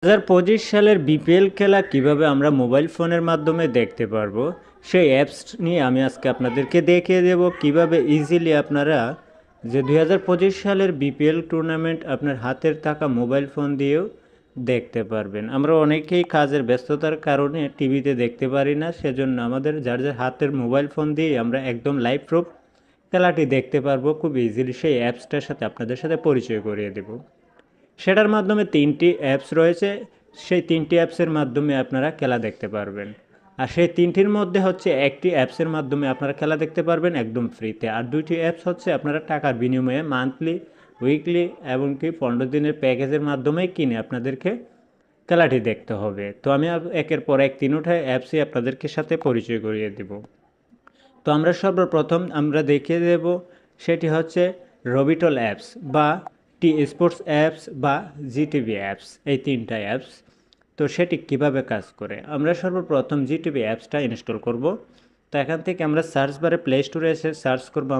2025 সালের বিপিএল খেলা কিভাবে আমরা মোবাইল ফোনের মাধ্যমে দেখতে পারবো সেই অ্যাপস নিয়ে আমি আজকে আপনাদেরকে দেখিয়ে দেব কিভাবে ইজিলি আপনারা যে 2025 সালের বিপিএল টুর্নামেন্ট আপনার হাতের থাকা মোবাইল ফোন দিয়েও দেখতে পারবেন। আমরা অনেকেই কাজের ব্যস্ততার কারণে টিভিতে দেখতে পারি না, সেজন্য আমাদের যার যার হাতের মোবাইল ফোন দিয়ে আমরা একদম লাইভ প্রুফ খেলাটি দেখতে পারবো খুব ইজিলি। সেই অ্যাপসটার সাথে আপনাদের সাথে পরিচয় করিয়ে দেব। সেটার মাধ্যমে 3টি অ্যাপস রয়েছে, সেই 3টি অ্যাপসের মাধ্যমে আপনারা খেলা দেখতে পারবেন। আর সেই 3টির মধ্যে হচ্ছে একটি অ্যাপসের মাধ্যমে আপনারা খেলা দেখতে পারবেন একদম ফ্রিতে, আর 2টি অ্যাপস হচ্ছে আপনারা টাকার বিনিময়ে মান্থলি, উইকলি এমনকি 15 দিনের প্যাকেজের মাধ্যমে কিনে আপনাদেরকে খেলাটি দেখতে হবে। তো আমি একের পর এক 3টা অ্যাপসই আপনাদেরকে সাথে পরিচয় করিয়ে দেব। তো আমরা সর্বপ্রথম আমরা দেখিয়ে দেব সেটি হচ্ছে রবিটল অ্যাপস বা টি স্পোর্টস অ্যাপস বা জিটিভি অ্যাপস, এই 3টা অ্যাপস। তো সেটি কিভাবে কাজ করে, আমরা সর্বপ্রথম জিটিভি অ্যাপসটা ইনস্টল করব। তো এখান থেকে আমরা সার্চ বারে প্লে স্টোরে এসে সার্চ করব,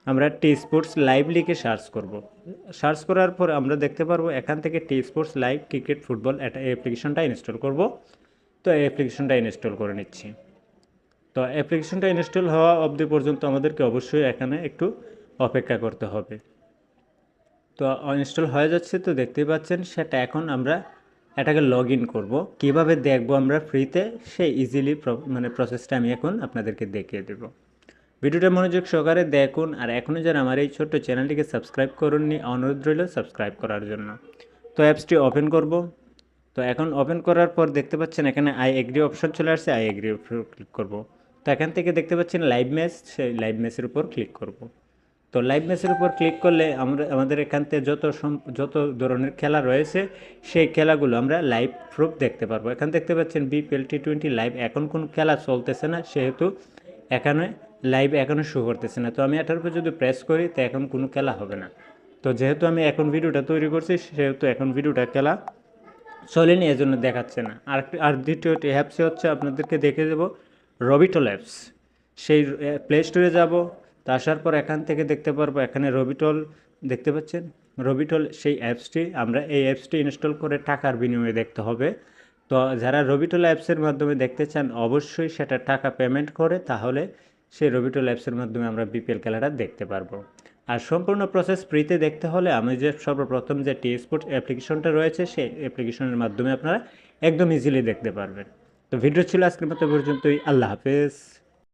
আমরা টি স্পোর্টস লাইভ লিখে সার্চ করব। সার্চ করার পর আমরা দেখতে পারবো এখান থেকে T Sports live cricket football এটা অ্যাপ্লিকেশনটা ইনস্টল করব। তো এই অ্যাপ্লিকেশনটা ইনস্টল করে নিচ্ছি। তো অ্যাপ্লিকেশনটা ইনস্টল হওয়া অবধি পর্যন্ত আমাদেরকে অবশ্যই এখানে একটু অপেক্ষা করতে হবে। তো ইনস্টল হয়ে যাচ্ছে, তো দেখতেই পাচ্ছেন সেটা। এখন আমরা এটাকে লগ ইন করবো, কীভাবে দেখবো আমরা ফ্রিতে সেই ইজিলি প্রসেসটা আমি এখন আপনাদেরকে দেখিয়ে দেবো। ভিডিওটা মনোযোগ সহকারে দেখুন, আর এখনও যারা আমার এই ছোট্ট চ্যানেলটিকে সাবস্ক্রাইব করুননি অনুরোধ রইল সাবস্ক্রাইব করার জন্য। তো অ্যাপসটি ওপেন করব। তো এখন ওপেন করার পর দেখতে পাচ্ছেন এখানে আই এগ্রি অপশন চলে আসছে, আই এগ্রি উপর ক্লিক করব। তো এখান থেকে দেখতে পাচ্ছেন লাইভ ম্যাচ, সেই লাইভ ম্যাচের উপর ক্লিক করব। তো লাইভ ম্যাচের উপর ক্লিক করলে আমাদের এখান থেকে যত ধরনের খেলা রয়েছে সেই খেলাগুলো আমরা লাইভ প্রুফ দেখতে পারবো। এখানে দেখতে পাচ্ছেন বিপিএল টি20 লাইভ, এখন কোনো খেলা চলতেছে না, সেহেতু এখানে লাইভ এখনও শো করতেছে না। তো আমি এটার উপর যদি প্রেস করি তো এখন কোনো খেলা হবে না। তো যেহেতু আমি এখন ভিডিওটা তৈরি করছি সেহেতু এখন ভিডিওটা খেলা চলেনি, এজন্য দেখাচ্ছে না। আর দ্বিতীয়টি অ্যাপসে হচ্ছে আপনাদেরকে দেখে দেবো রবিটল অ্যাপস। সেই প্লে স্টোরে যাব, তো আসার পর এখান থেকে দেখতে পারবো এখানে রবিটল দেখতে পাচ্ছেন। রবিটল সেই অ্যাপসটি, আমরা এই অ্যাপসটি ইনস্টল করে টাকার বিনিময়ে দেখতে হবে। তো যারা রবিটল অ্যাপসের মাধ্যমে দেখতে চান অবশ্যই সেটা টাকা পেমেন্ট করে, তাহলে সেই রবিটল অ্যাপসের মাধ্যমে আমরা বিপিএল খেলাটা দেখতে পারবো। আর সম্পূর্ণ প্রসেস ফ্রিতে দেখতে হলে আমি যে সর্বপ্রথম যে টি স্পোর্টস অ্যাপ্লিকেশনটা রয়েছে সেই অ্যাপ্লিকেশনের মাধ্যমে আপনারা একদম ইজিলি দেখতে পারবেন। তো ভিডিও ছিল আজকের মতো পর্যন্তই। আল্লাহ হাফেজ।